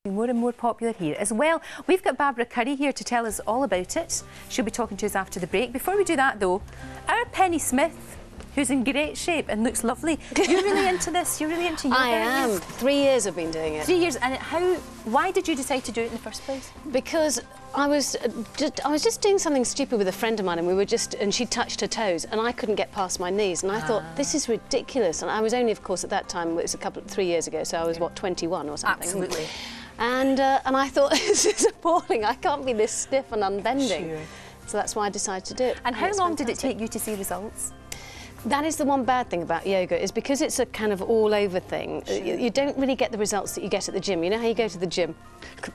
More and more popular here as well. We've got Barbara Curry here to tell us all about it. She'll be talking to us after the break. Before we do that though, our Penny Smith, who's in great shape and looks lovely. You're really into this? You're really into yoga? I am. 3 years I've been doing it. 3 years. And why did you decide to do it in the first place? Because I was just doing something stupid with a friend of mine, and she touched her toes, and I couldn't get past my knees, and I thought, this is ridiculous. And I was only, of course, at that time, it was 3 years ago, so I was, what, 21 or something? Absolutely. And I thought, this is appalling. I can't be this stiff and unbending. Sure. So that's why I decided to do it. And how long did it take you to see results? That is the one bad thing about yoga, is because it's a kind of all-over thing, Sure. you don't really get the results that you get at the gym. You know how you go to the gym?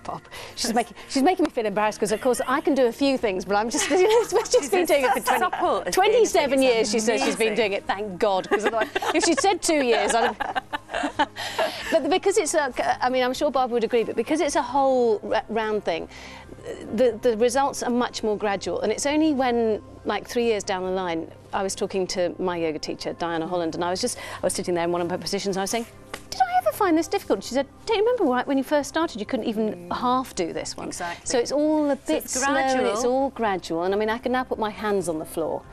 Bob, she's making me feel embarrassed because, of course, I can do a few things, but I'm just, just been doing it for 27 years, she says she's been doing it, thank God, because otherwise, if she'd said 2 years, I'd have... But because it's I mean, I'm sure Barbara would agree, but because it's a whole round thing, the results are much more gradual, and it's only when, like 3 years down the line, I was talking to my yoga teacher, Diana Holland, and I was sitting there in one of her positions, and I was saying, did I ever find this difficult? She said, don't you remember when you first started, you couldn't even half do this one? Exactly. So it's all a bit slow, gradual. and it's all gradual, and I mean, I can now put my hands on the floor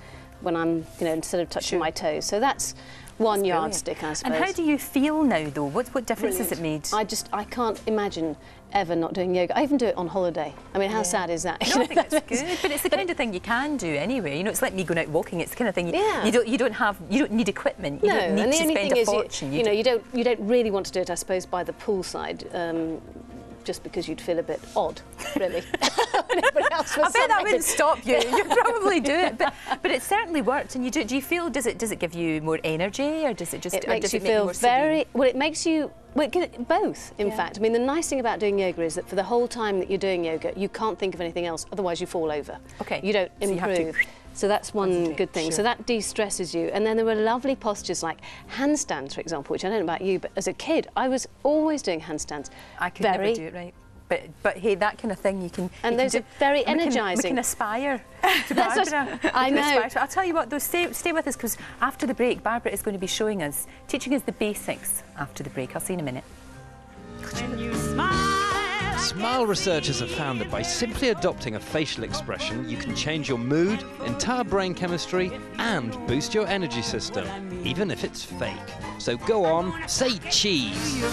when I'm, instead of touching my toes. So that's one yardstick, I suppose. And how do you feel now, though? What difference has it made? I can't imagine ever not doing yoga. I even do it on holiday. I mean, how sad is that? No, I think that's good, but it's the kind of thing you can do anyway. It's like me going out walking. It's the kind of thing you don't need equipment. You don't need to spend a fortune. You don't really want to do it, I suppose, by the poolside. Just because you'd feel a bit odd, really. I bet that wouldn't stop you. You'd probably do it, but it certainly worked. And do you feel, does it give you more energy, or does it just? It makes you feel very well. It makes you both. In fact, I mean, the nice thing about doing yoga is that for the whole time that you're doing yoga, you can't think of anything else. Otherwise, you fall over. Okay. You don't improve. So that's one good thing. Sure. So that de-stresses you. And then there were lovely postures like handstands, for example, which I don't know about you, but as a kid, I was always doing handstands. I could never do it right. But hey, that kind of thing you can. And those are very energising. We can aspire to Barbara. I know. I'll tell you what, though, stay with us, because after the break, Barbara is going to be teaching us the basics after the break. I'll see you in a minute. When you smile. Smile researchers have found that by simply adopting a facial expression, you can change your mood, entire brain chemistry, and boost your energy system, even if it's fake. So go on, say cheese.